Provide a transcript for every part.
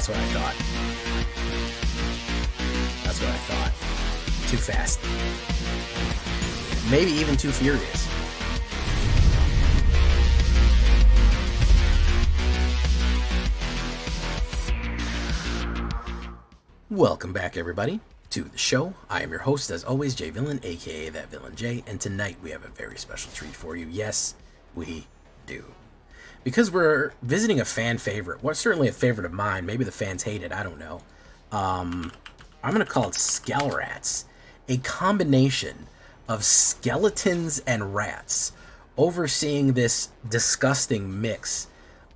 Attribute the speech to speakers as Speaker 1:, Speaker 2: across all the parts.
Speaker 1: That's what I thought. That's what I thought. Too fast. Maybe even too furious. Welcome back, everybody, to the show. I am your host, as always, Jay Villain, aka That Villain J, and tonight we have a very special treat for you. Yes, we do. Because we're visiting a fan favorite. Well, certainly a favorite of mine. Maybe the fans hate it. I don't know. I'm going to call it Skell-Rats. A combination of skeletons and rats overseeing this disgusting mix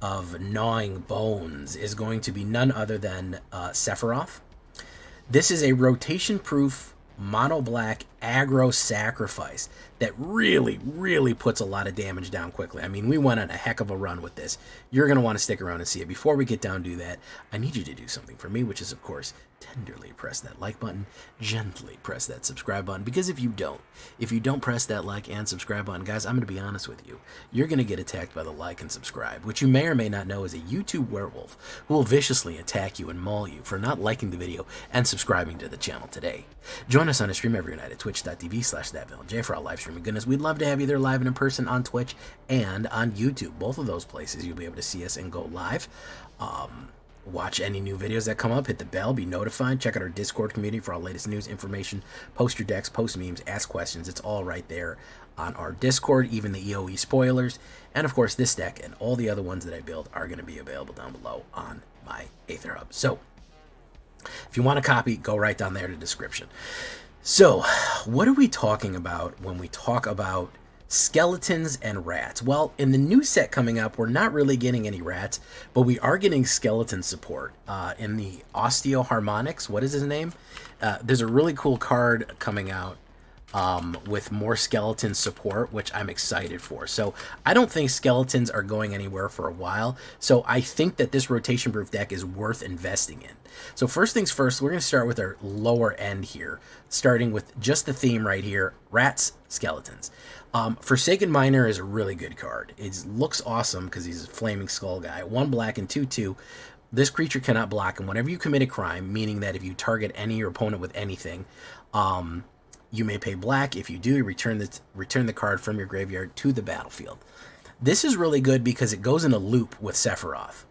Speaker 1: of gnawing bones is going to be none other than Sephiroth. This is a rotation-proof mono-black aggro sacrifice that really puts a lot of damage down quickly. I mean, we went on a heck of a run with this. You're going to want to stick around and see it. Before we get down to that, I need you to do something for me, which is, of course, tenderly press that like button, gently press that subscribe button, because if you don't press that like and subscribe button, guys, I'm going to be honest with you, you're going to get attacked by the like and subscribe, which you may or may not know is a YouTube werewolf who will viciously attack you and maul you for not liking the video and subscribing to the channel today. Join us on a stream every night at twitch.tv/thatvillainj for our live streaming goodness. We'd love to have you there live and in person on Twitch and on YouTube. Both of those places you'll be able to see us and go live. Watch any new videos that come up, hit the bell, be notified, check out our Discord community for our latest news, information, post your decks, post memes, ask questions. It's all right there on our Discord, even the EOE spoilers. And of course, this deck and all the other ones that I build are going to be available down below on my AetherHub. So if you want a copy, go right down there in the description. So what are we talking about when we talk about skeletons and rats? Well, in the new set coming up, we're not really getting any rats, but we are getting skeleton support in the Osteoharmonics. What is his name? There's a really cool card coming out with more skeleton support, which I'm excited for. So I don't think skeletons are going anywhere for a while. So I think that this rotation proof deck is worth investing in. So first things first, we're going to start with our lower end here, starting with just the theme right here, rats, skeletons. Forsaken Miner is a really good card. It looks awesome because he's a flaming skull guy. 1 black and 2/2. This creature cannot block, and whenever you commit a crime, meaning that if you target your opponent with anything, you may pay black. If you do, you return the card from your graveyard to the battlefield. This is really good because it goes in a loop with Sephiroth.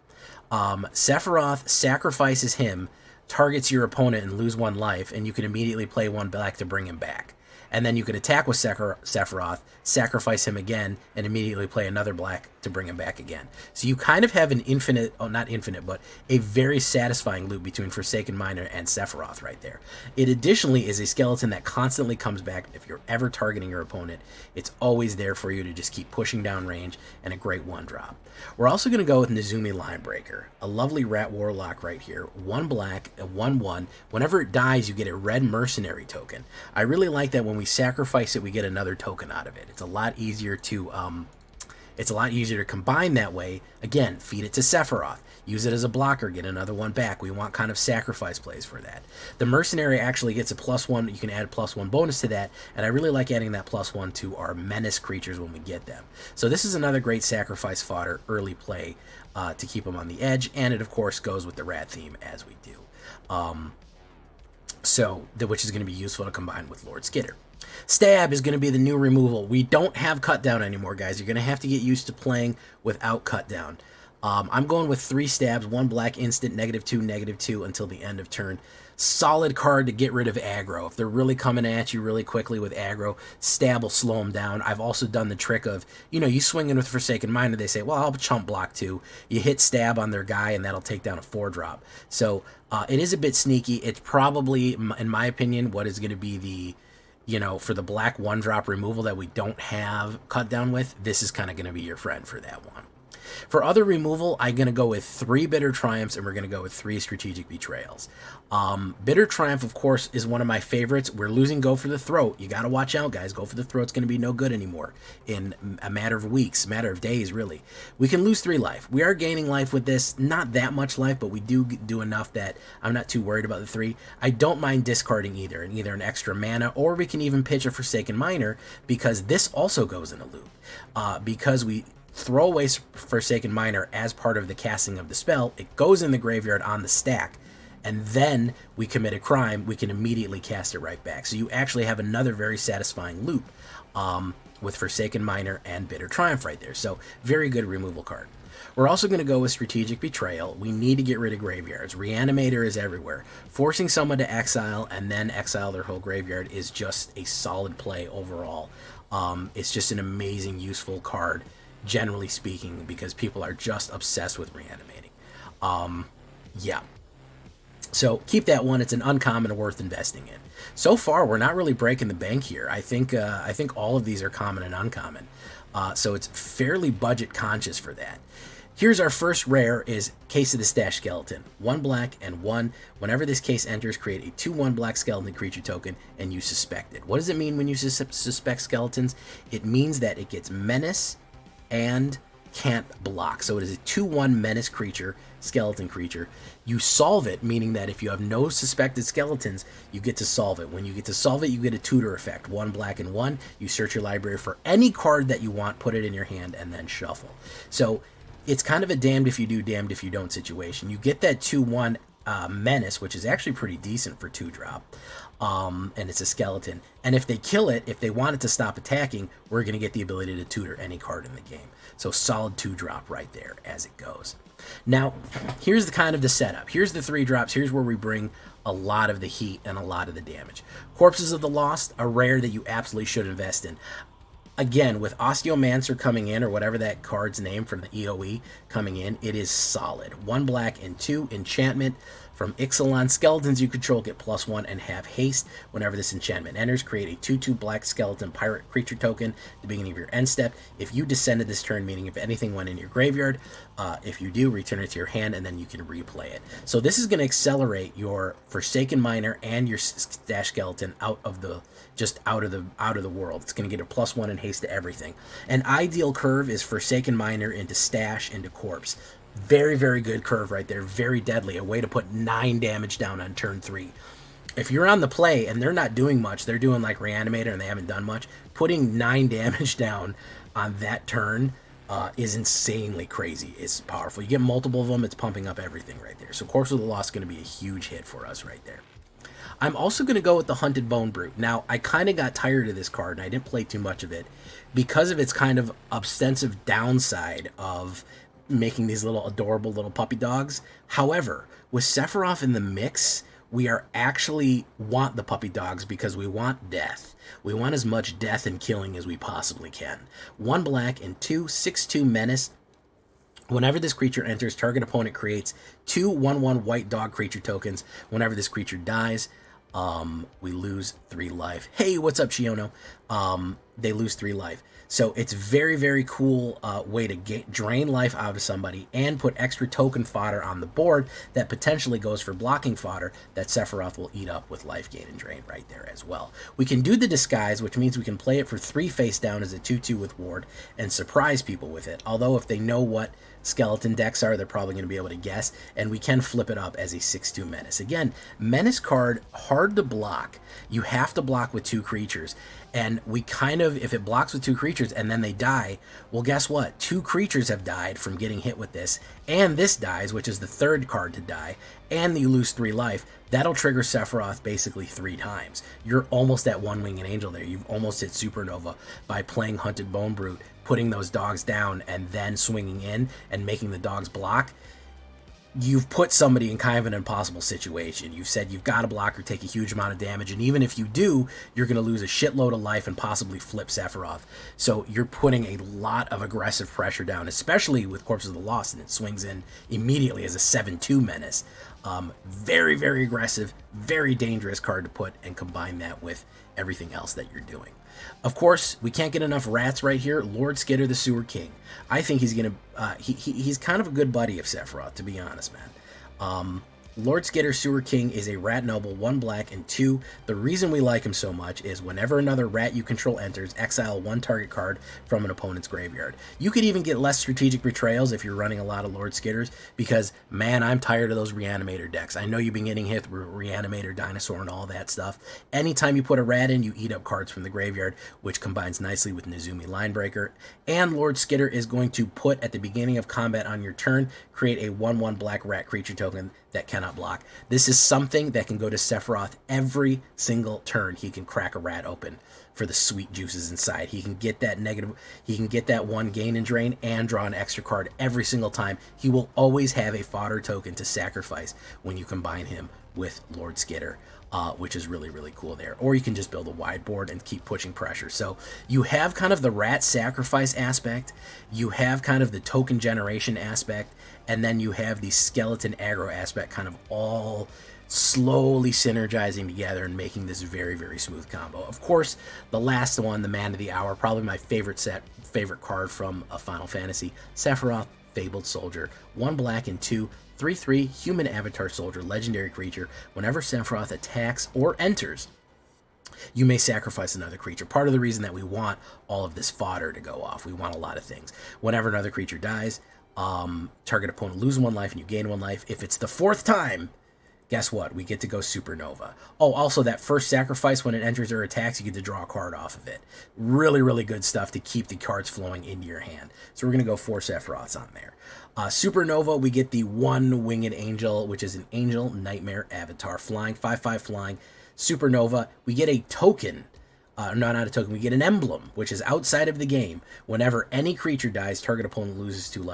Speaker 1: Sephiroth sacrifices him, targets your opponent and lose 1 life, and you can immediately play 1 black to bring him back. And then you can attack with Sephiroth, sacrifice him again, and immediately play another black to bring him back again. So you kind of have an infinite, oh, not infinite, but a very satisfying loop between Forsaken Miner and Sephiroth right there. It additionally is a skeleton that constantly comes back. If you're ever targeting your opponent, it's always there for you to just keep pushing down range, and a great 1-drop. We're also going to go with Nezumi Linebreaker, a lovely rat warlock right here. 1 black, a 1/1. Whenever it dies, you get a red mercenary token. I really like that when we sacrifice it, we get another token out of it. It's a lot easier to combine that way. Again, feed it to Sephiroth. Use it as a blocker, get another 1 back. We want kind of sacrifice plays for that. The mercenary actually gets a +1. You can add a +1 bonus to that, and I really like adding that +1 to our menace creatures when we get them. So this is another great sacrifice fodder early play to keep them on the edge, and it of course goes with the rat theme as we do. Which is going to be useful to combine with Lord Skitter. Stab is going to be the new removal. We don't have cut down anymore, guys. You're going to have to get used to playing without cut down. I'm going with 3 stabs, 1 black instant, -2, -2 until the end of turn. Solid card to get rid of aggro. If they're really coming at you really quickly with aggro, stab will slow them down. I've also done the trick of, you swing in with Forsaken Miner, they say, well, I'll chump block too. You hit stab on their guy, and that'll take down a 4-drop. So it is a bit sneaky. It's probably, in my opinion, what is going to be the, for the black 1-drop removal that we don't have cut down with, this is kind of going to be your friend for that one. For other removal, I'm going to go with 3 Bitter Triumphs, and we're going to go with 3 Strategic Betrayals. Bitter Triumph, of course, is one of my favorites. We're losing Go for the Throat. You got to watch out, guys. Go for the Throat's going to be no good anymore in a matter of weeks, matter of days, really. We can lose 3 life. We are gaining life with this. Not that much life, but we do enough that I'm not too worried about the 3. I don't mind discarding either an extra mana, or we can even pitch a Forsaken Miner, because this also goes in a loop. Because we throw away Forsaken Miner as part of the casting of the spell. It goes in the graveyard on the stack, and then we commit a crime, we can immediately cast it right back. So you actually have another very satisfying loop with Forsaken Miner and Bitter Triumph right there. So very good removal card. We're also going to go with Strategic Betrayal. We need to get rid of graveyards. Reanimator is everywhere. Forcing someone to exile and then exile their whole graveyard is just a solid play overall. It's just an amazing, useful card, generally speaking, because people are just obsessed with reanimating. Yeah. So keep that one. It's an uncommon worth investing in. So far, we're not really breaking the bank here. I think all of these are common and uncommon. So it's fairly budget conscious for that. Here's our first rare is Case of the Stash Skeleton. 1 black and 1. Whenever this case enters, create a 2/1 black skeleton creature token and you suspect it. What does it mean when you suspect skeletons? It means that it gets menace and can't block. So it is a 2/1 menace creature, skeleton creature. You solve it, meaning that if you have no suspected skeletons, you get to solve it. When you get to solve it, you get a tutor effect. 1 black and 1. You search your library for any card that you want, put it in your hand, and then shuffle. So it's kind of a damned if you do, damned if you don't situation. You get that 2/1 menace, which is actually pretty decent for 2-drop. And it's a skeleton. And if they kill it, if they want it to stop attacking, we're going to get the ability to tutor any card in the game. So solid 2-drop right there as it goes. Now, here's the kind of the setup. Here's the 3-drops. Here's where we bring a lot of the heat and a lot of the damage. Corpses of the Lost, a rare that you absolutely should invest in. Again, with Osteomancer coming in, or whatever that card's name from the EOE coming in, it is solid. 1 black and 2 enchantment from Ixalan. Skeletons you control get +1 and have haste. Whenever this enchantment enters, create a 2/2 black skeleton pirate creature token at the beginning of your end step. If you descended this turn, meaning if anything went in your graveyard, if you do, return it to your hand and then you can replay it. So this is going to accelerate your Forsaken Miner and your Stash Skeleton out of the world. It's going to get a +1 and haste to everything. An ideal curve is Forsaken Miner into Stash into Corpse. Very, very good curve right there. Very deadly. A way to put 9 damage down on turn 3. If you're on the play and they're not doing much, they're doing like Reanimator and they haven't done much, putting 9 damage down on that turn is insanely crazy. It's powerful. You get multiple of them, it's pumping up everything right there. So Corpse of the Lost is going to be a huge hit for us right there. I'm also going to go with the Hunted Bone Brute. Now, I kind of got tired of this card, and I didn't play too much of it because of its kind of ostensive downside of making these little adorable little puppy dogs. However, with Sephiroth in the mix, we are actually want the puppy dogs because we want death. We want as much death and killing as we possibly can. 1 black and 2, 6/2 menace. Whenever this creature enters, target opponent creates 2 1/1 white dog creature tokens. Whenever this creature dies, we lose 3 life. Hey, what's up, Shiono? They lose 3 life. So it's very, very cool way to drain life out of somebody and put extra token fodder on the board that potentially goes for blocking fodder that Sephiroth will eat up with life gain and drain right there as well. We can do the disguise, which means we can play it for 3 face down as a 2/2 with ward and surprise people with it. Although if they know what skeleton decks are, they're probably going to be able to guess, and we can flip it up as a 6/2 menace. Again, menace card, hard to block. You have to block with 2 creatures, and we kind of, if it blocks with 2 creatures and then they die, well, guess what? 2 creatures have died from getting hit with this, and this dies, which is the 3rd card to die, and you lose 3 life. That'll trigger Sephiroth basically 3 times. You're almost at 1-winged angel there. You've almost hit Supernova by playing Hunted Bone Brute, putting those dogs down, and then swinging in and making the dogs block. You've put somebody in kind of an impossible situation. You've said you've got to block or take a huge amount of damage, and even if you do, you're going to lose a shitload of life and possibly flip Sephiroth. So you're putting a lot of aggressive pressure down, especially with Corpses of the Lost, and it swings in immediately as a 7/2 menace. Very, very aggressive, very dangerous card to put and combine that with everything else that you're doing. Of course, we can't get enough rats right here. Lord Skidder, the Sewer King. I think he's gonna. He's kind of a good buddy of Sephiroth, to be honest, man. Lord Skitter Sewer King is a rat noble, 1 black and 2. The reason we like him so much is whenever another rat you control enters, exile 1 target card from an opponent's graveyard. You could even get less strategic betrayals if you're running a lot of Lord Skitters, because, man, I'm tired of those Reanimator decks. I know you've been getting hit with Reanimator, Dinosaur, and all that stuff. Anytime you put a rat in, you eat up cards from the graveyard, which combines nicely with Nezumi Linebreaker. And Lord Skitter is going to put, at the beginning of combat on your turn, create a 1/1 black rat creature token that cannot block. This is something that can go to Sephiroth every single turn. He can crack a rat open for the sweet juices inside. He can get that negative, he can get that 1 gain and drain and draw an extra card every single time. He will always have a fodder token to sacrifice when you combine him with Lord Skitter. Which is really, really cool there. Or you can just build a wide board and keep pushing pressure. So you have kind of the rat sacrifice aspect, you have kind of the token generation aspect, and then you have the skeleton aggro aspect kind of all slowly synergizing together and making this very, very smooth combo. Of course, the last one, the Man of the Hour, probably my favorite card from a Final Fantasy, Sephiroth, Fabled Soldier, 1 black and 2, 3/3 human avatar soldier, legendary creature. Whenever Sephiroth attacks or enters, you may sacrifice another creature. Part of the reason that we want all of this fodder to go off, we want a lot of things. Whenever another creature dies, target opponent loses 1 life and you gain 1 life. If it's the 4th time, guess what? We get to go Supernova. Oh, also that first sacrifice, when it enters or attacks, you get to draw a card off of it. Really, really good stuff to keep the cards flowing into your hand. So we're going to go 4 Sephiroths on there. Supernova, we get the 1 Winged Angel, which is an Angel Nightmare Avatar. Flying, 5/5 flying. Supernova, we get a token. No, not a token. We get an emblem, which is outside of the game. Whenever any creature dies, target opponent loses 1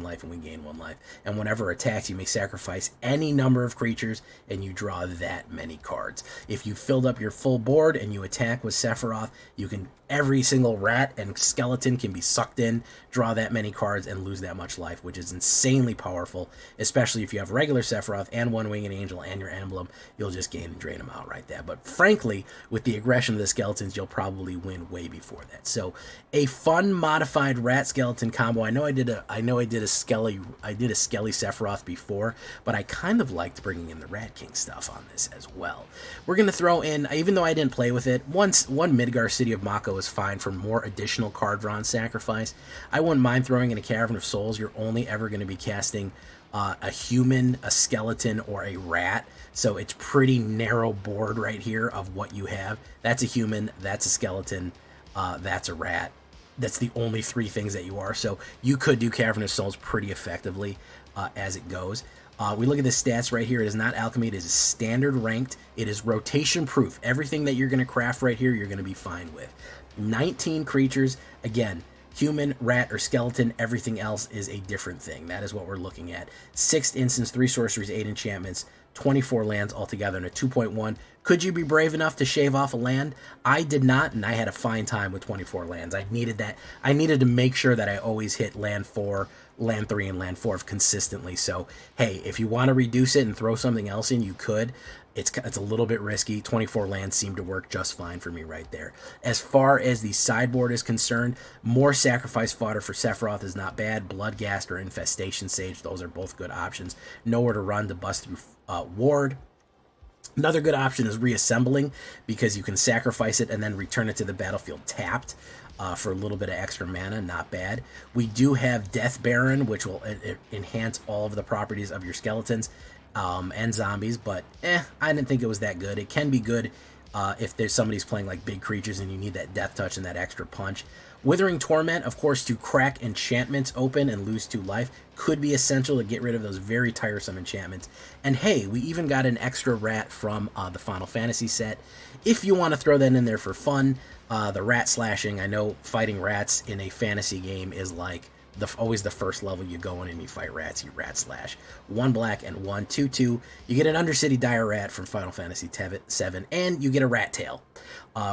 Speaker 1: life, and we gain 1 life. And whenever attacks, you may sacrifice any number of creatures, and you draw that many cards. If you filled up your full board and you attack with Sephiroth, you can every single rat and skeleton can be sucked in, draw that many cards, and lose that much life, which is insanely powerful, especially if you have regular Sephiroth and 1 Winged Angel and your emblem. You'll just gain and drain them out right there. But frankly, with the aggression of the skeletons, you'll probably win way before that. So a fun modified rat skeleton combo. I know I did a Skelly Sephiroth before, but I kind of liked bringing in the Rat King stuff on this as well. We're gonna throw in, even though I didn't play with it, one Midgar City of Mako is fine for more additional card drawn sacrifice. I wouldn't mind throwing in a Cavern of Souls. You're only ever going to be casting a human, a skeleton, or a rat. So it's pretty narrow board right here of what you have. That's a human, that's a skeleton, that's a rat. That's the only 3 things that you are. So you could do Cavern of Souls pretty effectively as it goes. We look at the stats right here. It is not alchemy. It is standard ranked. It is rotation proof. Everything that you're going to craft right here, you're going to be fine with. 19 creatures. Again, human, rat, or skeleton. Everything else is a different thing. That is what we're looking at. 6 instants, 3 sorceries, 8 enchantments, 24 lands altogether in a 2.1. Could you be brave enough to shave off a land? I did not, and I had a fine time with 24 lands. I needed that. I needed to make sure that I always hit land 4, land 3, and land 4 consistently. So, hey, if you want to reduce it and throw something else in, you could. It's a little bit risky. 24 lands seem to work just fine for me right there. As far as the sideboard is concerned, more sacrifice fodder for Sephiroth is not bad. Bloodghast or Infestation Sage, those are both good options. Nowhere to run to bust through Ward. Another good option is reassembling, because you can sacrifice it and then return it to the battlefield tapped for a little bit of extra mana. Not bad. We do have Death Baron, which will enhance all of the properties of your skeletons and zombies, but I didn't think it was that good. It can be good if there's somebody's playing like big creatures and you need that death touch and that extra punch. Withering Torment, of course, to crack enchantments open and lose 2 life could be essential to get rid of those very tiresome enchantments. And hey, we even got an extra rat from the Final Fantasy set. If you want to throw that in there for fun, the rat slashing. I know fighting rats in a fantasy game is like always the first level you go in and you fight rats, you rat slash. 1 black and 1 2/2. You get an Undercity Dire Rat from Final Fantasy VII, and you get a rat tail.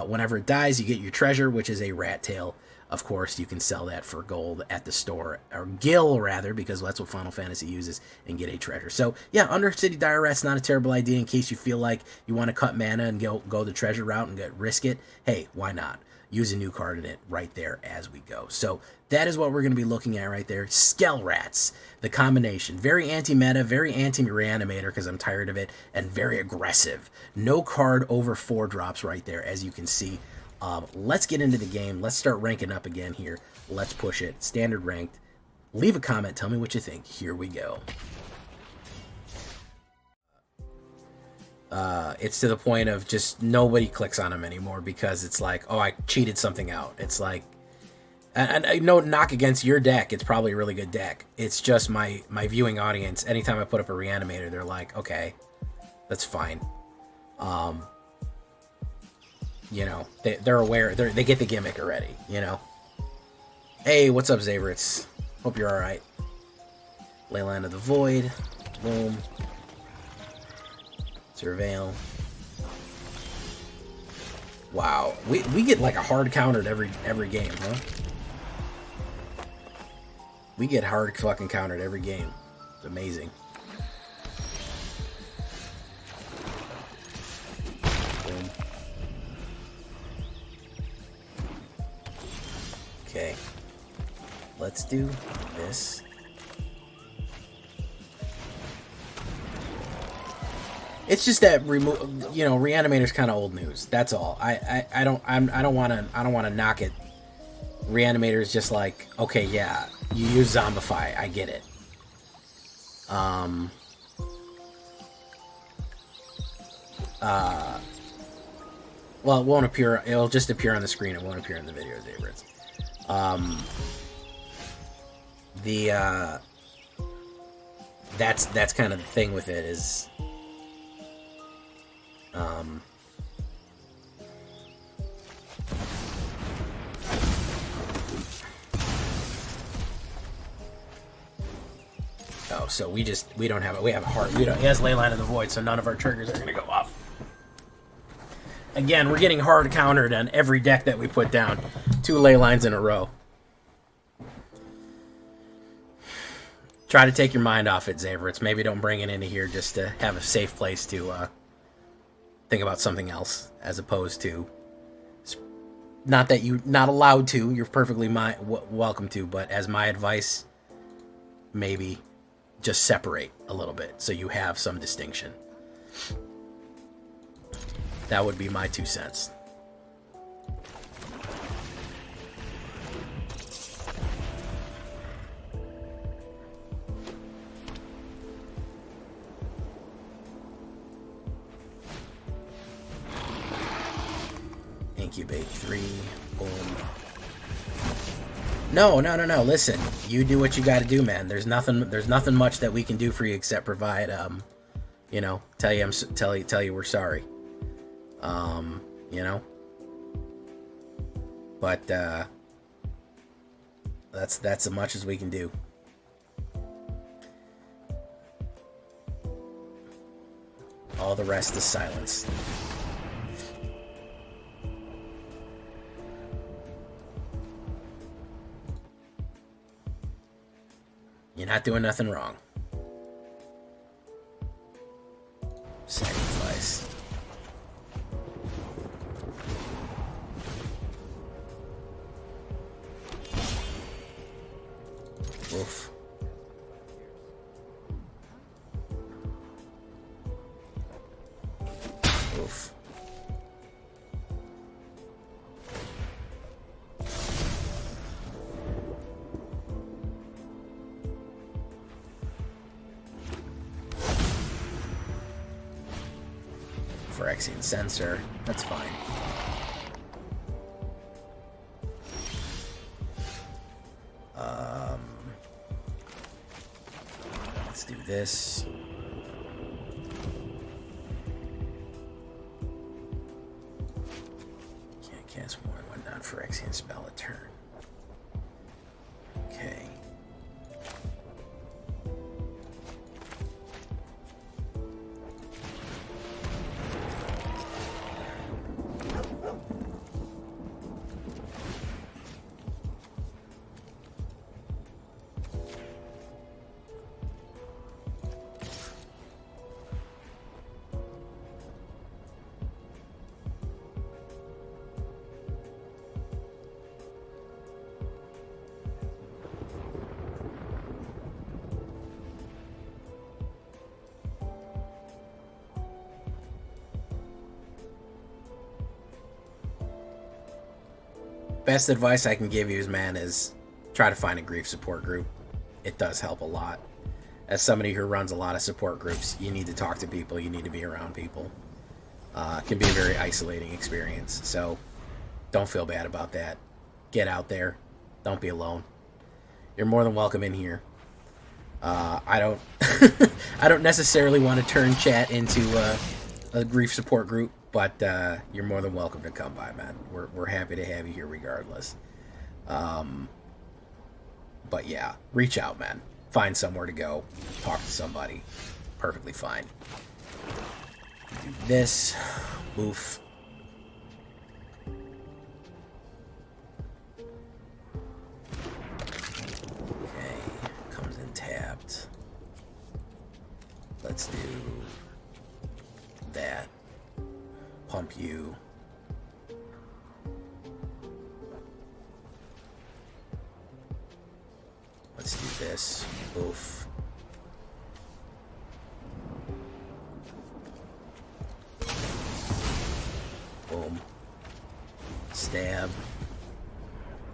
Speaker 1: Whenever it dies, you get your treasure, which is a rat tail. Of course, you can sell that for gold at the store, or gil rather, because that's what Final Fantasy uses, and get a treasure. So yeah, Undercity Dire Rat's not a terrible idea in case you feel like you want to cut mana and go the treasure route and risk it. Hey, why not? Use a new card in it right there as we go. So that is what we're going to be looking at right there. Skell Rats, the combination. Very anti-meta, very anti-reanimator because I'm tired of it, and very aggressive. No card over 4 drops right there, as you can see. Let's get into the game. Let's start ranking up again here. Let's push it. Standard ranked. Leave a comment. Tell me what you think. Here we go. It's to the point of just nobody clicks on them anymore because it's like, oh, I cheated something out. It's like, and I no knock against your deck. It's probably a really good deck. It's just my viewing audience. Anytime I put up a reanimator, they're like, okay, that's fine. You know, they're aware. They get the gimmick already. You know. Hey, what's up, Zabrits? Hope you're all right. Leyline of the Void. Boom. Surveil. Wow, we get like a hard countered every game, huh? We get hard fucking countered every game. It's amazing. Boom. Okay. Let's do this. It's just that Reanimator's kind of old news. That's all. I don't want to knock it. Reanimator is just like, okay, yeah, you use Zombify. I get it. Well, it won't appear. It'll just appear on the screen. It won't appear in the video, Zabrits. That's kind of the thing with it is. Oh, so we don't have it. We have a heart. He has Leyline of the Void, so none of our triggers are gonna go off. Again, we're getting hard countered on every deck that we put down. 2 Leylines in a row. Try to take your mind off it, Zabrits. Maybe don't bring it into here just to have a safe place to think about something else, as opposed to, not that you're not allowed to, you're perfectly welcome to, but as my advice, maybe just separate a little bit so you have some distinction. That would be my 2 cents. Incubate 3. Boom. No. Listen, you do what you got to do, man. There's nothing much that we can do for you except provide, tell you we're sorry. But that's as much as we can do. All the rest is silence. You're not doing nothing wrong. Sacrifice. Oof. Oof. Phyrexian Sensor, that's fine. Let's do this. Can't cast more than one non-Phyrexian spell a turn. Okay. best advice I can give you is, man, is try to find a grief support group. It does help a lot. As somebody who runs a lot of support groups, you need to talk to people. You need to be around people. It can be a very isolating experience. So don't feel bad about that. Get out there. Don't be alone. You're more than welcome in here. I don't I don't necessarily want to turn chat into a grief support group, but you're more than welcome to come by, man. We're happy to have you here regardless. But yeah, reach out, man. Find somewhere to go. Talk to somebody. Perfectly fine. Do this. Oof. Okay. Comes in tapped. Let's do that. Pump you. Let's do this. Oof. Boom. Stab.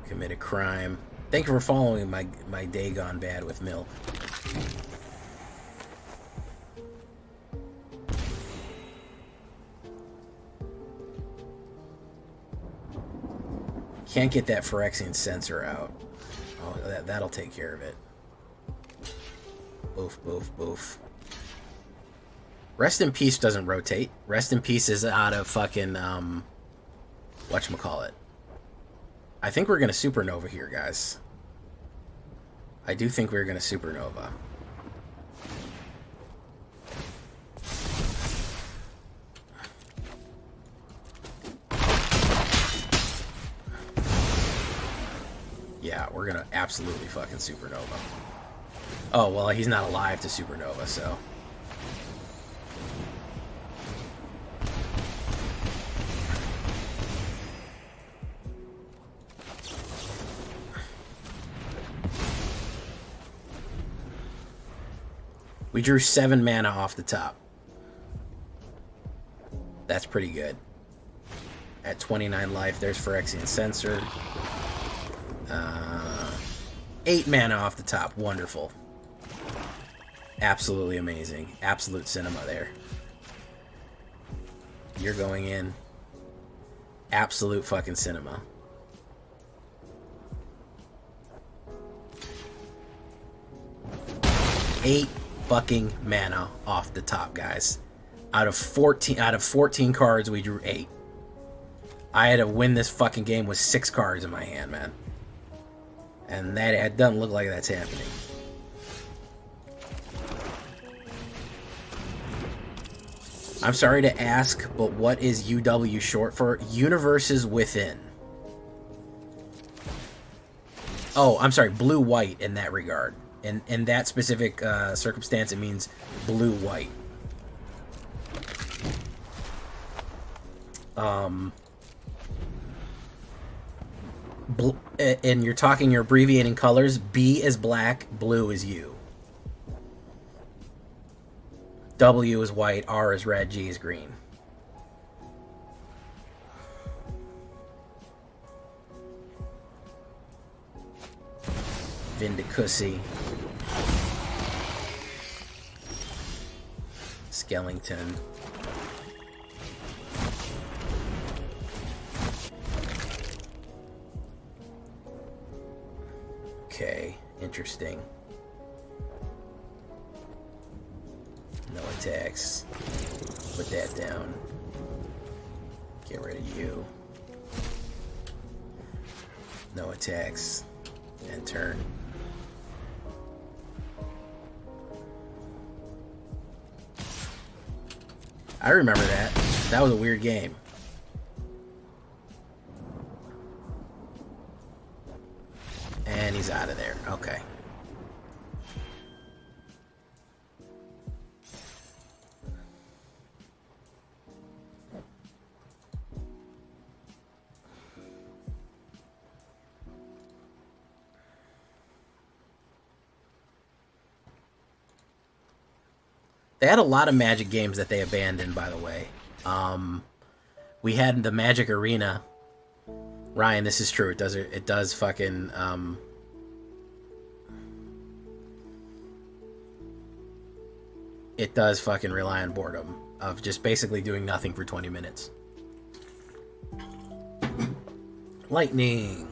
Speaker 1: Commit a crime. Thank you for following my day gone bad with milk. Can't get that Phyrexian sensor out. Oh, that'll take care of it. Boof, boof, boof. Rest in Peace doesn't rotate. Rest in Peace is out of fucking, whatchamacallit. I think we're gonna supernova here, guys. I do think we're gonna supernova. Yeah, we're gonna absolutely fucking supernova. Oh, well, he's not alive to supernova, so. We drew 7 mana off the top. That's pretty good. At 29 life, there's Phyrexian Sensor. 8 mana off the top. Wonderful. Absolutely amazing. Absolute cinema there. You're going in. Absolute fucking cinema. Eight fucking mana off the top, guys. Out of 14 cards, we drew 8. I had to win this fucking game with 6 cards in my hand, man. And that it doesn't look like that's happening. I'm sorry to ask, but what is UW short for? Universes Within. Oh, I'm sorry, blue-white in that regard. In that specific circumstance, it means blue-white. And you're talking, you're abbreviating colors. B is black, blue is U. W is white, R is red, G is green. Vindicussy. Skellington. Okay, interesting. No attacks. Put that down. Get rid of you. No attacks. And turn. I remember that. That was a weird game. And he's out of there. Okay. They had a lot of Magic games that they abandoned, by the way. We had the Magic Arena Ryan, this is true. It does fucking it does fucking rely on boredom of just basically doing nothing for 20 minutes. Lightning.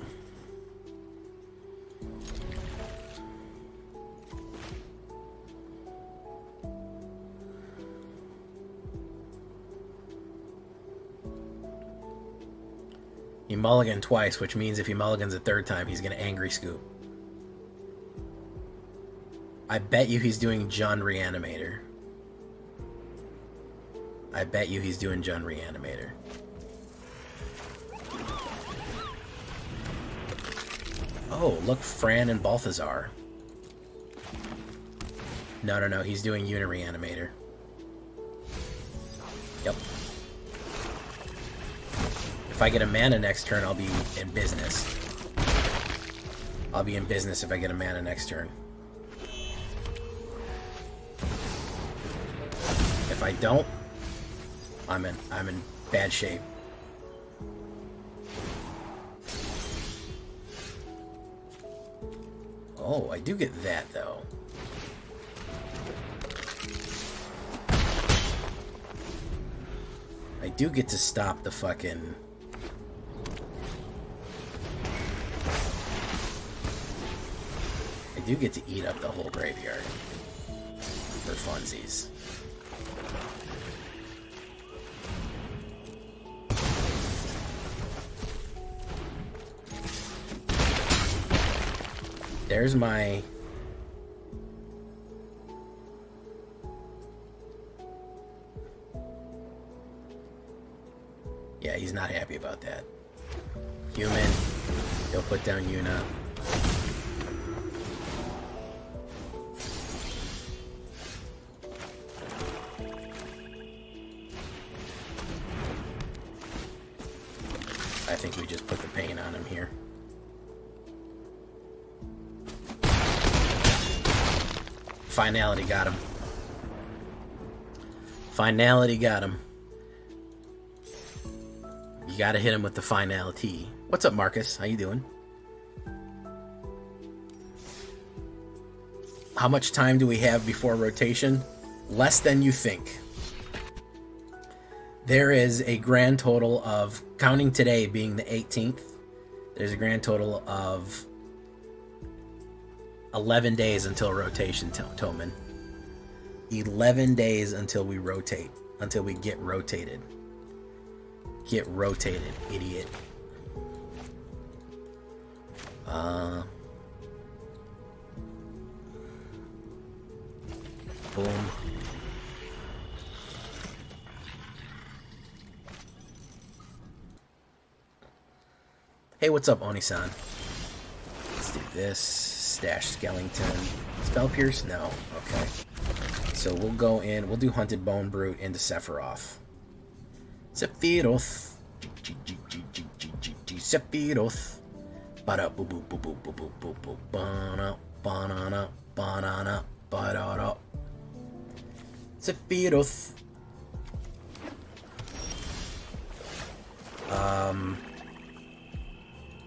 Speaker 1: He mulliganed twice, which means if he mulligans a third time, he's going to angry scoop. I bet you he's doing Jund Reanimator. I bet you he's doing Jund Reanimator. Oh, look, Fran and Balthazar. No, he's doing Unit Reanimator. Yep. If I get a mana next turn, I'll be in business. I'll be in business if I get a mana next turn. If I don't, I'm in bad shape. Oh, I do get that though. I do get to stop the fucking... I do get to eat up the whole graveyard. For funsies. There's my... Yeah, he's not happy about that. Human. He'll put down Yuna. I think we just put the pain on him here. Finality got him. Finality got him. You gotta hit him with the finality. What's up, Marcus? How you doing? How much time do we have before rotation? Less than you think. There is a grand total of, counting today being the 18th, there's a grand total of 11 days until rotation, Toman. 11 days until we rotate. Until we get rotated. Get rotated, idiot. Boom. Hey, what's up, Oni-san? Let's do this. Stash Skellington. Spell Pierce? No. Okay. So we'll go in. We'll do Hunted Bone Brute into Sephiroth. Sephiroth. Sephiroth. Ba-da boo boo boo boo boo boo boo boo. Ba-na banana banana ba-da-da. Sephiroth.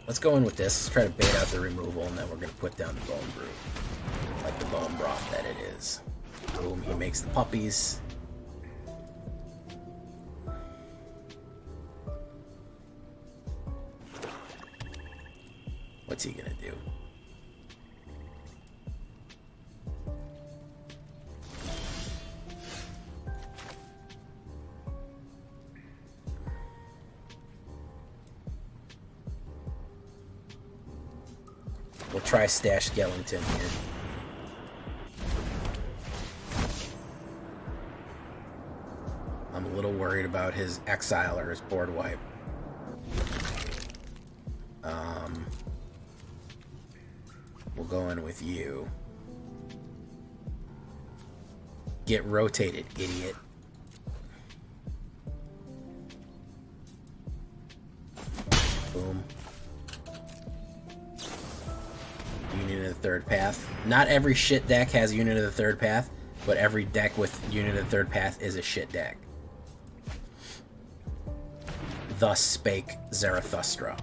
Speaker 1: Let's go in with this. Let's try to bait out the removal, and then we're going to put down the Bone Brute. Like the bone broth that it is. Boom, he makes the puppies. What's he going to do? We'll try Stash Skellington here. I'm a little worried about his exile or his board wipe. We'll go in with you. Get rotated, idiot. Boom. Unit of the Third Path. Not every shit deck has Unit of the Third Path, but every deck with Unit of the Third Path is a shit deck. Thus spake Zarathustra.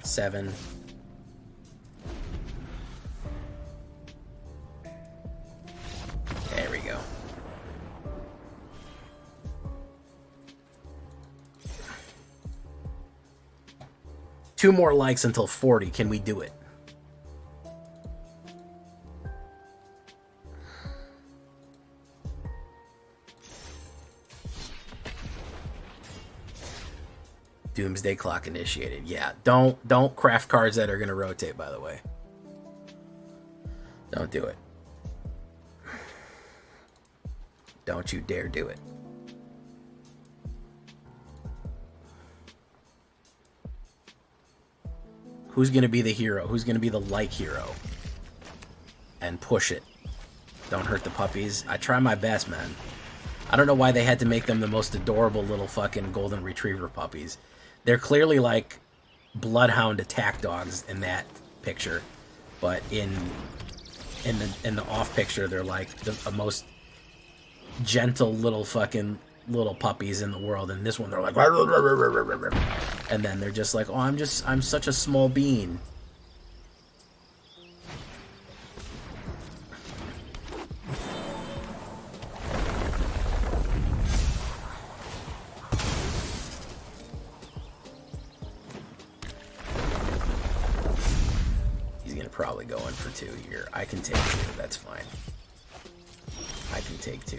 Speaker 1: 7. There we go. Two more likes until 40. Can we do it? Doomsday Clock initiated. Yeah, don't craft cards that are going to rotate, by the way. Don't do it. Don't you dare do it. Who's going to be the hero? Who's going to be the like hero? And push it. Don't hurt the puppies. I try my best, man. I don't know why they had to make them the most adorable little fucking golden retriever puppies. They're clearly like bloodhound attack dogs in that picture, but in the off picture they're like the most gentle little fucking little puppies in the world. And this one they're like, and then they're just like, oh, I'm such a small bean. Probably going for 2 here. I can take 2. That's fine. I can take 2.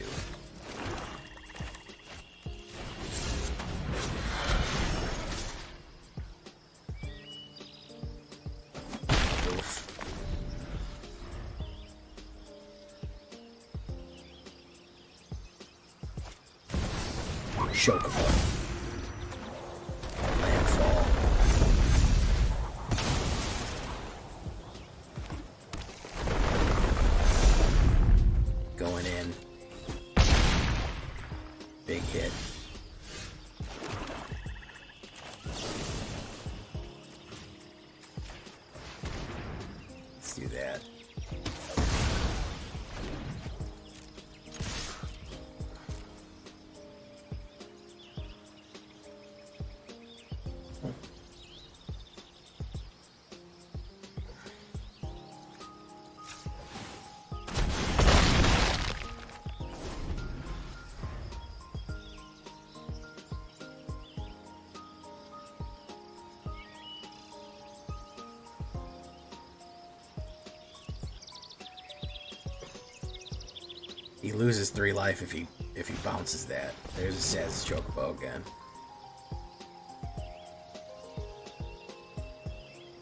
Speaker 1: Oof. Chocobo. Landfall. Going in. Big hit. Let's do that. He loses 3 life if he bounces that. There's a Saz's Chocobo again.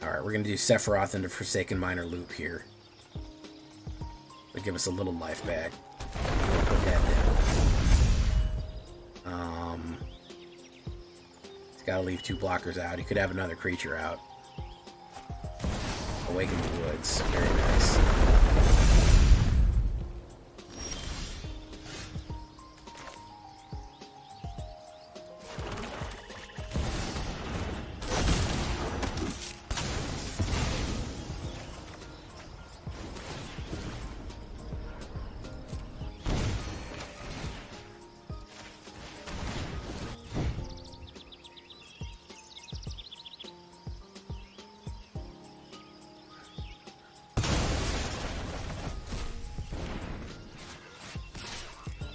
Speaker 1: Alright, we're gonna do Sephiroth into Forsaken Miner loop here. It'll give us a little life back. Put that down. He's gotta leave 2 blockers out. He could have another creature out. Awaken the Woods. Very nice.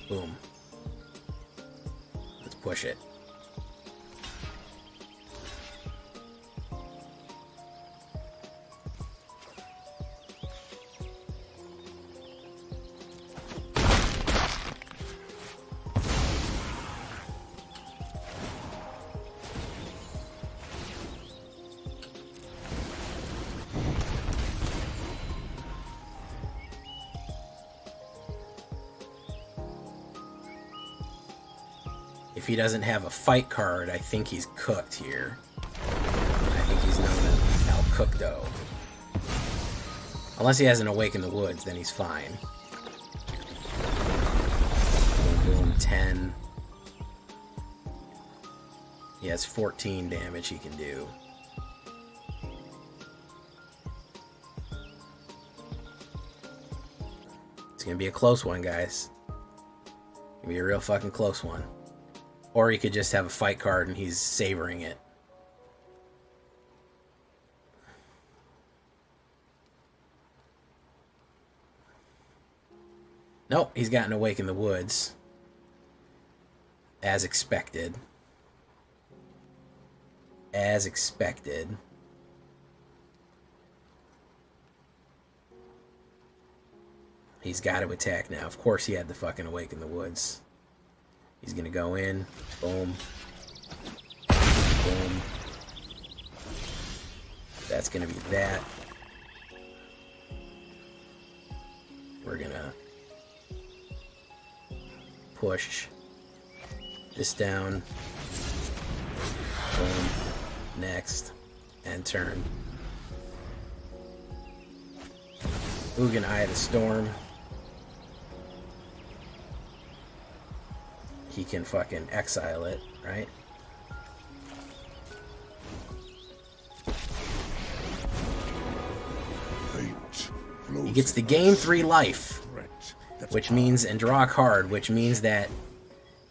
Speaker 1: Boom. Let's push it. If he doesn't have a fight card, I think he's cooked here. I think he's known as El Cookdo. Unless he has an Awaken the Woods, then he's fine. Boom, boom, 10. He has 14 damage he can do. It's gonna be a close one, guys. It's gonna be a real fucking close one. Or he could just have a fight card and he's savoring it. Nope, he's gotten Awake in the Woods. As expected. As expected. He's got to attack now. Of course he had the fucking Awake in the Woods. He's going to go in. Boom. Boom. That's going to be that. We're going to push this down. Boom. Next. And turn. Ugin Eye of the Storm. He can fucking exile it, right? He gets to gain 3 life, which means, and draw a card, which means that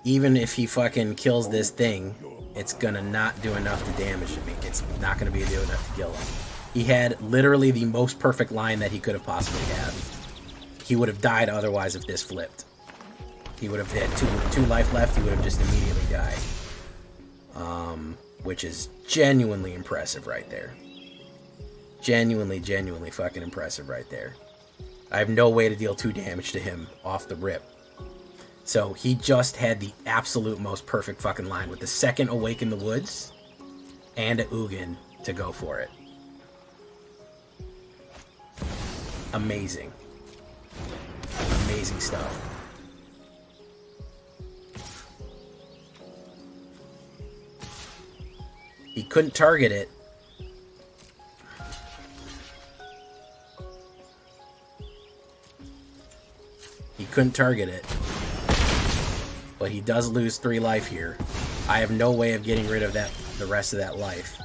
Speaker 1: even if he fucking kills this thing, it's gonna not do enough to damage him. It's not gonna be do enough to kill him. He had literally the most perfect line that he could have possibly had. He would have died otherwise if this flipped. He would have had two life left. He would have just immediately died. Which is genuinely impressive right there. Genuinely fucking impressive right there. I have no way to deal 2 damage to him off the rip. So he just had the absolute most perfect fucking line with the second Awake in the Woods and a Ugin to go for it. Amazing. Amazing stuff. He couldn't target it. He couldn't target it. But he does lose 3 life here. I have no way of getting rid of that, the rest of that life.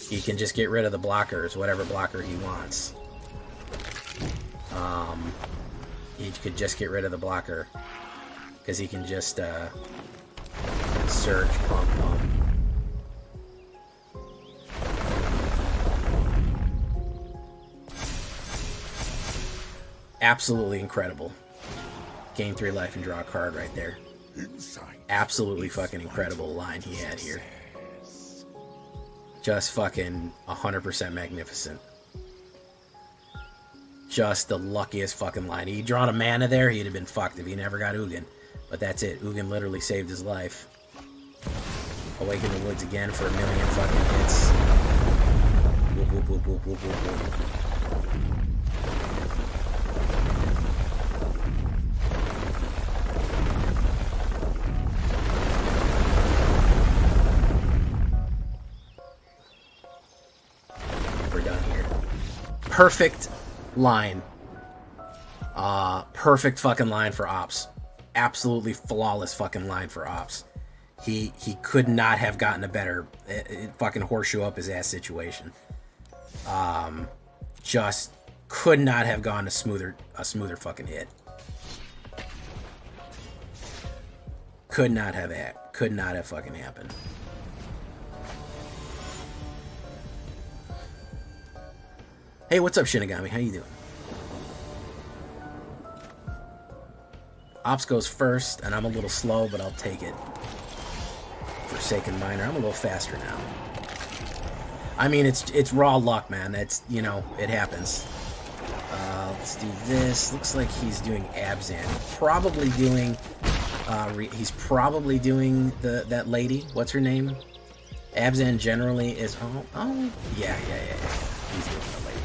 Speaker 1: He can just get rid of the blockers, whatever blocker he wants. He could just get rid of the blocker. Because he can just surge, pump. Absolutely incredible. Gain 3 life and draw a card right there. Absolutely fucking incredible line he had here. Just fucking 100% magnificent. Just the luckiest fucking line. He'd drawn a mana there, he'd have been fucked if he never got Ugin. But that's it. Ugin literally saved his life. Awake in the Woods again for 1,000,000 fucking hits. Whoop, whoop, whoop, whoop, whoop, whoop, whoop. We're done here. Perfect line. Perfect fucking line for Ops. Absolutely flawless fucking line for Ops. He could not have gotten a better fucking horseshoe up his ass situation. Just could not have gone a smoother fucking hit. Could not have fucking happened. Hey, what's up, Shinigami? How you doing? Ops goes first, and I'm a little slow, but I'll take it. Forsaken Miner. I'm a little faster now. I mean, it's raw luck, man. That's, you know, it happens. Let's do this. Looks like he's doing Abzan. Probably doing, he's probably doing that lady. What's her name? Abzan generally is, yeah. He's doing the lady.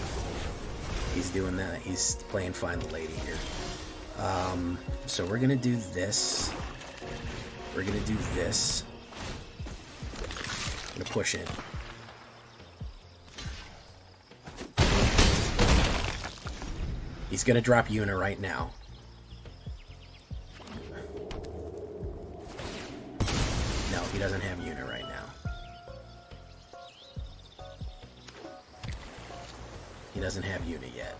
Speaker 1: He's doing that. He's playing Find the Lady here. So we're gonna do this. We're gonna do this. I'm gonna push in. He's gonna drop Yuna right now. No, he doesn't have Yuna right now. He doesn't have Yuna yet.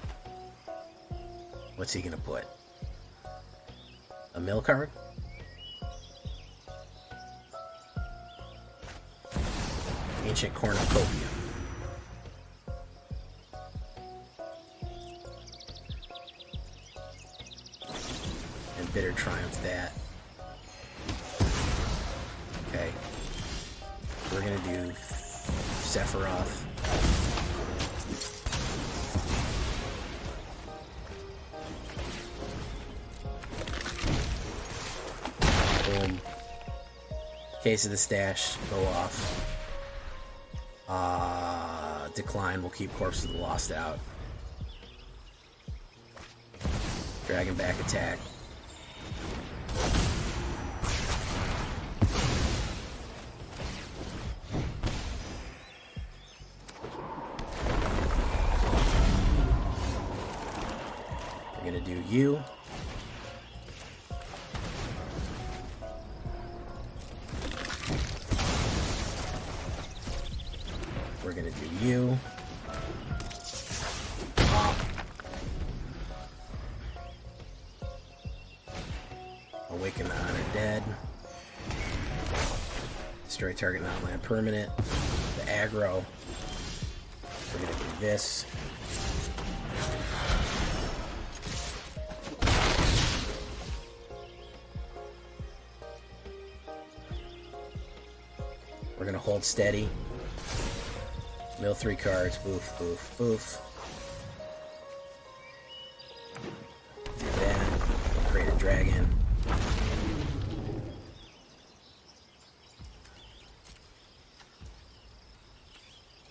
Speaker 1: What's he gonna put? A mill card? Ancient Cornucopia. Bitter Triumph that. Okay. We're gonna do Sephiroth. Boom. Case of the Stash, go off. Decline, we'll keep Corpse of the Lost out. Dragon back attack. We're gonna do you. We're gonna do you. Awaken the Honored Dead. Destroy target non-land permanent. The aggro. We're gonna do this. We're gonna hold steady. Mill 3 cards. Boof, boof, boof. Do that. Create a dragon.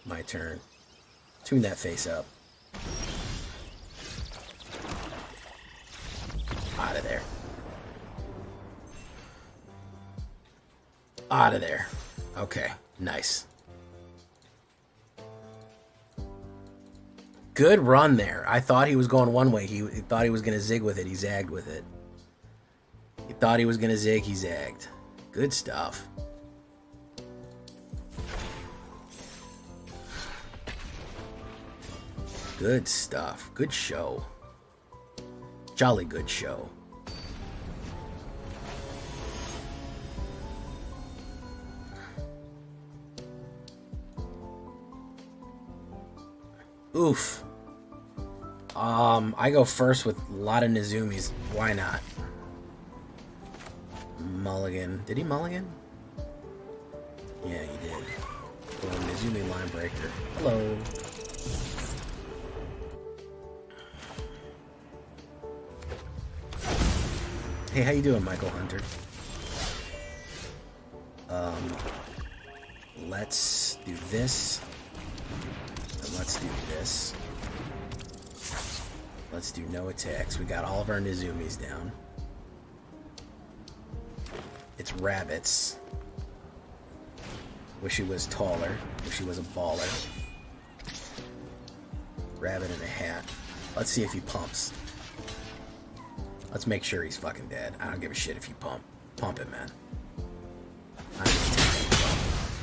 Speaker 1: My turn. Tune that face up. Out of there. Out of there. Okay, nice. Good run there. I thought he was going one way. He thought he was going to zig with it. He zagged with it. He thought he was going to zig. He zagged. Good stuff. Good stuff. Good show. Jolly good show. Oof. I go first with a lot of Nizumis. Why not? Mulligan. Did he mulligan? Yeah, he did. Oh, Nizumi line breaker. Hello. Hey, how you doing, Michael Hunter? Let's do this. And let's do this. Let's do no attacks. We got all of our Nizumis down. It's rabbits. Wish he was taller. Wish he was a baller. Rabbit in a hat. Let's see if he pumps. Let's make sure he's fucking dead. I don't give a shit if you pump. Pump it, man.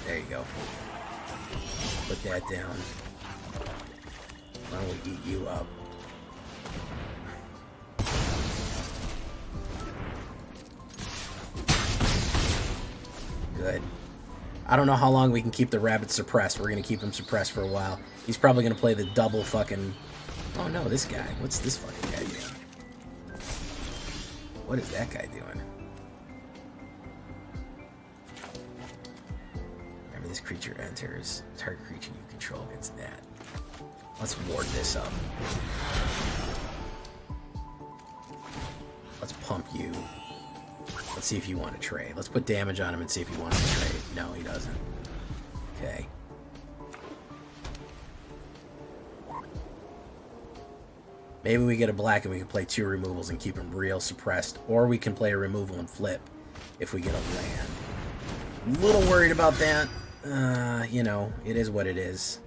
Speaker 1: There you go. Put that down. Why don't we eat you up? Good. I don't know how long we can keep the rabbit suppressed. We're going to keep him suppressed for a while. He's probably going to play the double fucking... Oh no, this guy. What's this fucking guy doing? What is that guy doing? Whenever this creature enters, target creature you control gets that. Let's ward this up. Let's pump you. Let's see if you want to trade. Let's put damage on him and see if he wants to trade. No, he doesn't. Okay. Maybe we get a black and we can play 2 removals and keep him real suppressed. Or we can play a removal and flip if we get a land. I'm a little worried about that. You know, it is what it is.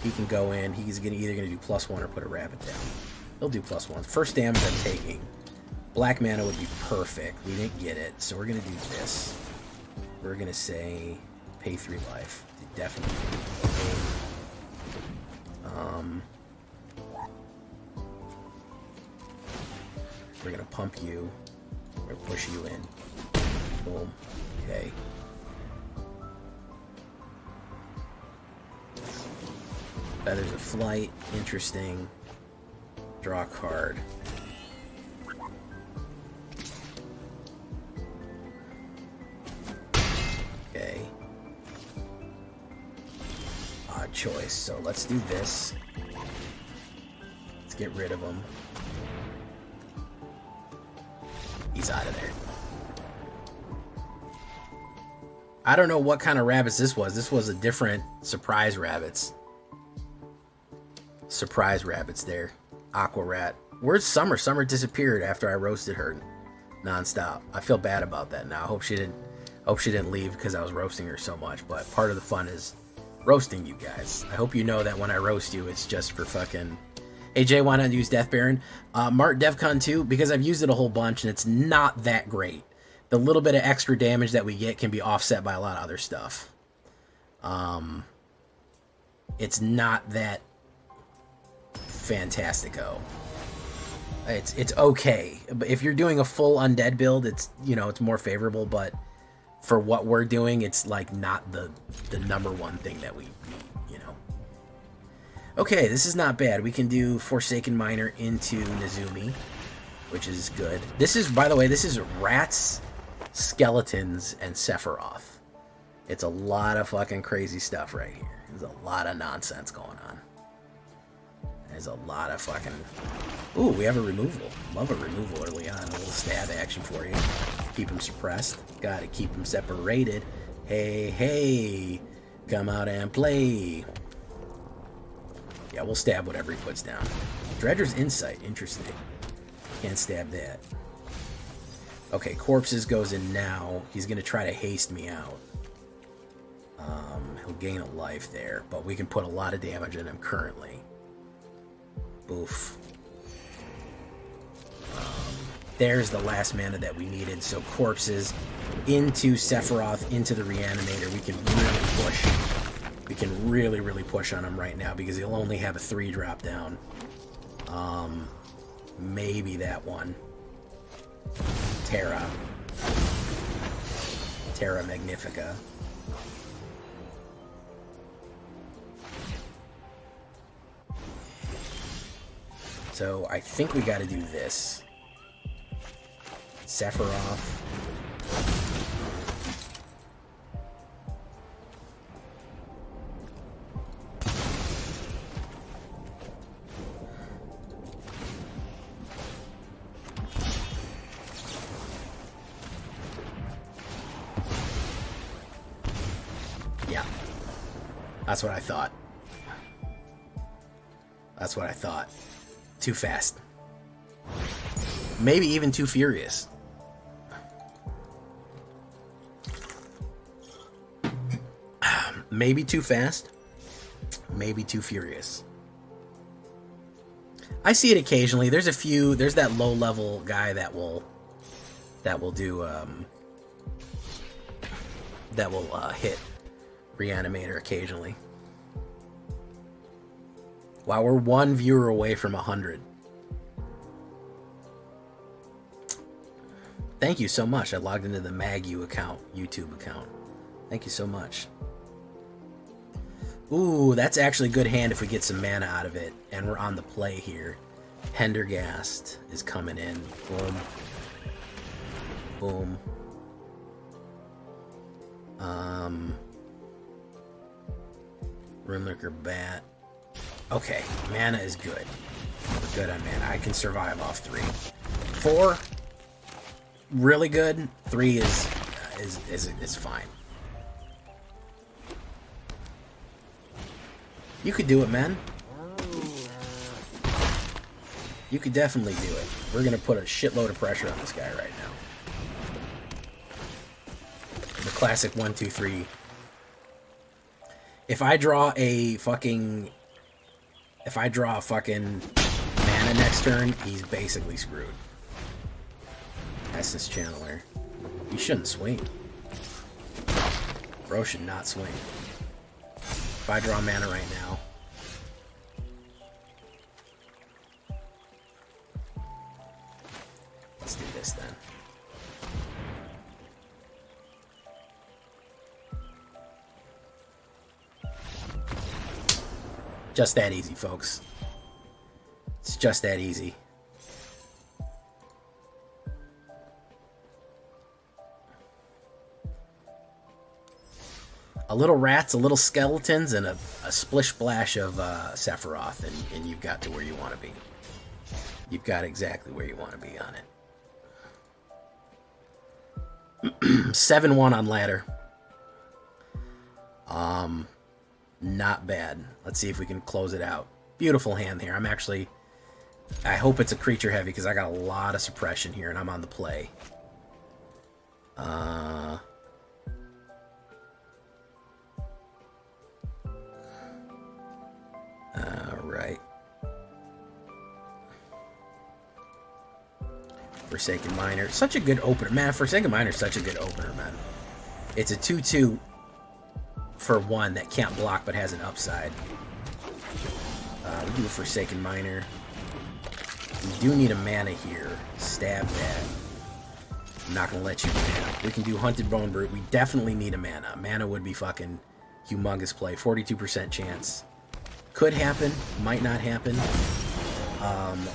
Speaker 1: He can go in. He's either going to do +1 or put a rabbit down. He'll do +1. First damage I'm taking. Black mana would be perfect. We didn't get it, so we're going to do this. We're going to say pay 3 life. Definitely. We're going to pump you. We're going to push you in. Boom. Okay. Feathers of Flight. Interesting. Draw a card. odd choice, so let's do this. Let's get rid of him. He's out of there. I don't know what kind of rabbits this was. This was a different surprise rabbits. Surprise rabbits there. Aqua rat. Where's Summer? Summer disappeared after I roasted her nonstop. I feel bad about that now. I hope she didn't leave because I was roasting her so much. But part of the fun is roasting you guys. I hope you know that when I roast you, it's just for fucking... Hey Jay, why not use Death Baron? Mart DevCon 2, because I've used it a whole bunch and it's not that great. The little bit of extra damage that we get can be offset by a lot of other stuff. It's not that fantastico. It's okay. But if you're doing a full undead build, it's, you know, it's more favorable, but for what we're doing, it's like not the number one thing that we need, you know. Okay, this is not bad. We can do Forsaken Miner into Nezumi, which is good. This is, by the way, this is rats, skeletons, and Sephiroth. It's a lot of fucking crazy stuff right here. There's a lot of nonsense going on. There's a lot of fucking... Ooh, we have a removal. Love a removal early on. A little stab action for you. Keep them suppressed. Gotta keep them separated. Hey, hey. Come out and play. Yeah, we'll stab whatever he puts down. Dredger's Insight. Interesting. Can't stab that. Okay, Corpses goes in now. He's gonna try to haste me out. He'll gain a life there, but we can put a lot of damage in him currently. Oof. There's the last mana that we needed. So Corpses into Sephiroth, into the Reanimator. We can really push. We can really, really push on him right now because he'll only have a 3 drop down. Maybe that one. Terra. Terra Magnifica. So I think we got to do this. Sephiroth. Yeah. That's what I thought. That's what I thought. Too fast. Maybe even too furious. Maybe too fast. Maybe too furious. I see it occasionally. There's a few. There's that low level guy that will do hit Reanimator occasionally. Wow, we're 1 viewer away from 100. Thank you so much. I logged into the MagU account, YouTube account. Thank you so much. Ooh, that's actually a good hand if we get some mana out of it. And we're on the play here. Pendergast is coming in. Boom. Boom. Runelurker Bat. Okay, mana is good. We're good on mana. I can survive off 3. 4, really good. 3 is fine. You could do it, man. You could definitely do it. We're gonna put a shitload of pressure on this guy right now. The classic 1, 2, 3. If I draw a fucking mana next turn, he's basically screwed. Essence Channeler. He shouldn't swing. Bro should not swing. If I draw mana right now. Let's do this then. Just that easy, folks. It's just that easy. A little rats, a little skeletons, and a a splish splash of Sephiroth, and you've got to where you want to be. You've got exactly where you want to be on it. 7-1 on ladder. Not bad. Let's see if we can close it out. Beautiful hand here. I hope it's a creature heavy because I got a lot of suppression here and I'm on the play. Alright. Forsaken Miner. Such a good opener. Man, Forsaken Miner is such a good opener, man. It's a 2-2 for 1 that can't block but has an upside. We do a Forsaken Miner. We do need a mana here. Stab that. I'm not going to let you mana. We can do Hunted Bone Brute. We definitely need a mana. Mana would be fucking humongous play. 42% chance. Could happen. Might not happen.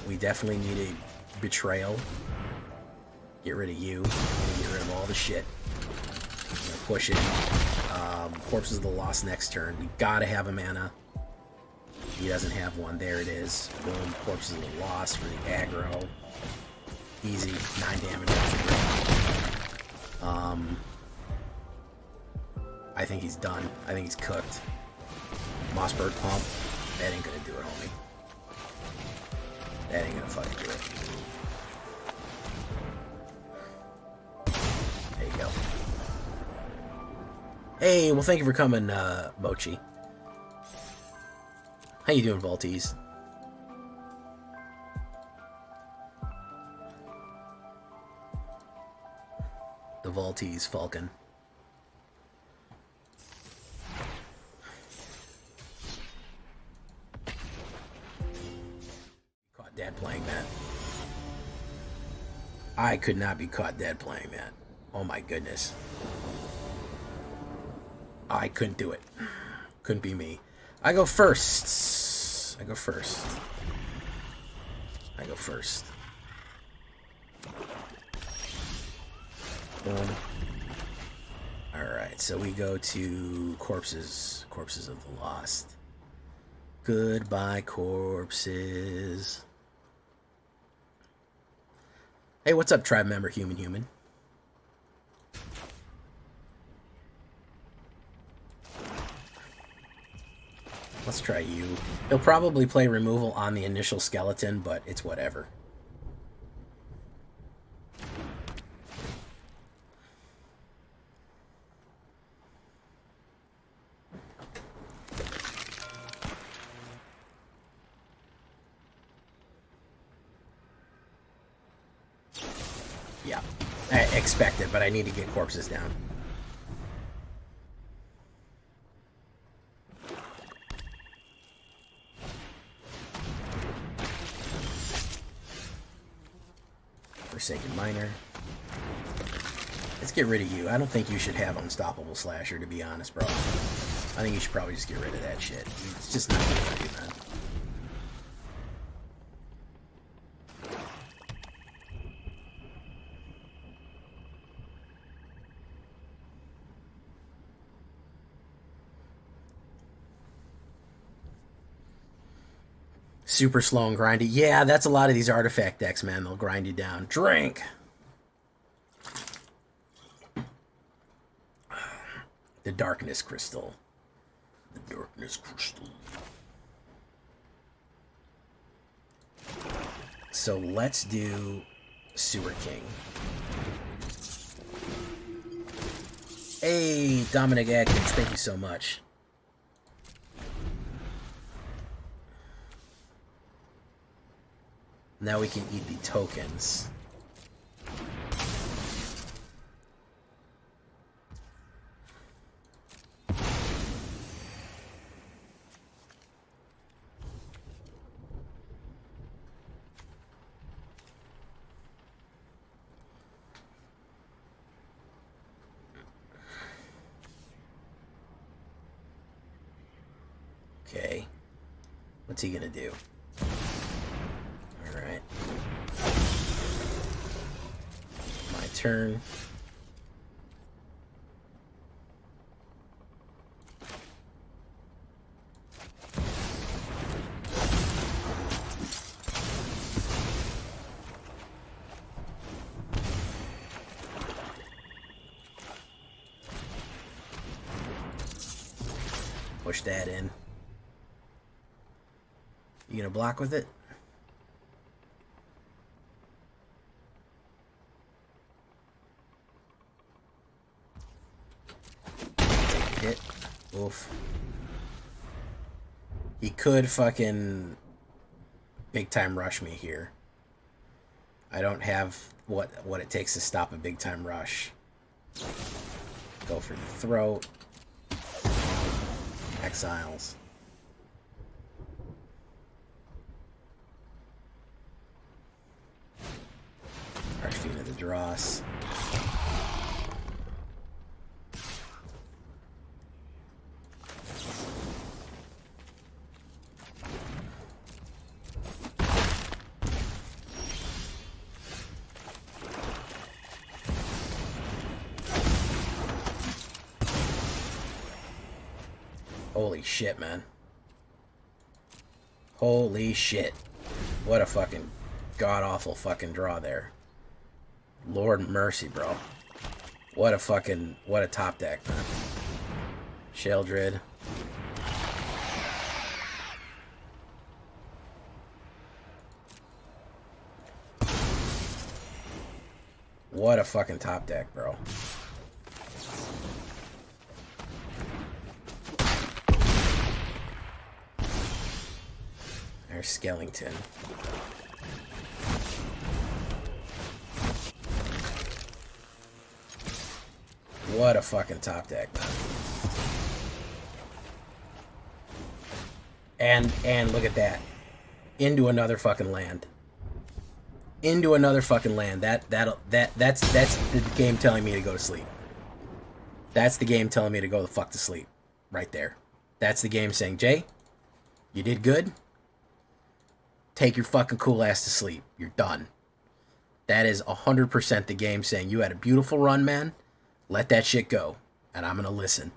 Speaker 1: We definitely need a Betrayal. Get rid of you. Get rid of all the shit. I'm going to push it. Corpses of the Lost next turn. We gotta have a mana. He doesn't have one. There it is. Boom. Corpses of the Lost for the aggro. Easy. 9 damage. I think he's done. I think he's cooked. Mossberg Pump. That ain't gonna do it, homie. That ain't gonna fucking do it. There you go. Hey, well, thank you for coming, Mochi. How you doing, Voltees? The Voltees Falcon. Caught dead playing that. I could not be caught dead playing that. Oh my goodness. I couldn't do it. Couldn't be me. I go first. I go first. Boom. Alright, so we go to Corpses. Corpses of the Lost. Goodbye, corpses. Hey, what's up, tribe member Human? Let's try you. He'll probably play removal on the initial skeleton, but it's whatever. Yeah, I expect it, but I need to get corpses down. Forsaken Miner. Let's get rid of you. I don't think you should have Unstoppable Slasher, to be honest, bro. I think you should probably just get rid of that shit. It's just not good for you, man. Super slow and grindy. Yeah, that's a lot of these artifact decks, man. They'll grind you down. Drink! The Darkness Crystal. The Darkness Crystal. So let's do Sewer King. Hey, Dominic Atkins, thank you so much. Now we can eat the tokens. Okay. What's he gonna do? Alright. My turn. Push that in. You gonna block with it? Hit. Oof. He could fucking big time rush me here. I don't have what it takes to stop a big time rush. Go for the throat. Exiles. Archfiend of the Dross. Holy shit, man. Holy shit. What a fucking god-awful fucking draw there. Lord mercy, bro. What a top deck, man. Sheldred. What a fucking top deck, bro. There's Skellington. What a fucking top deck, man. And look at that. Into another fucking land. Into another fucking land. That's the game telling me to go to sleep. That's the game telling me to go the fuck to sleep. Right there. That's the game saying, Jay, you did good. Take your fucking cool ass to sleep. You're done. That is 100% the game saying you had a beautiful run, man. Let that shit go. And I'm going to listen.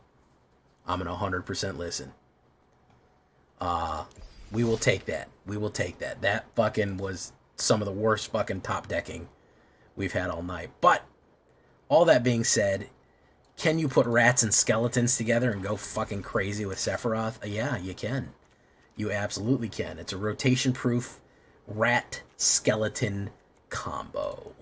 Speaker 1: I'm going to 100% listen. We will take that. We will take that. That fucking was some of the worst fucking top decking we've had all night. But, all that being said, can you put rats and skeletons together and go fucking crazy with Sephiroth? Yeah, you can. You absolutely can. It's a rotation-proof rat-skeleton combo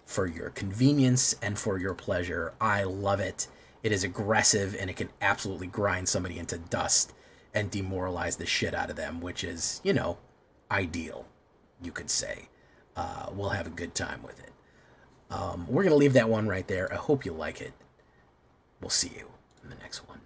Speaker 1: for your convenience and for your pleasure. I love it. It is aggressive, and it can absolutely grind somebody into dust and demoralize the shit out of them, which is, you know, ideal, you could say. We'll have a good time with it. We're going to leave that one right there. I hope you like it. We'll see you in the next one.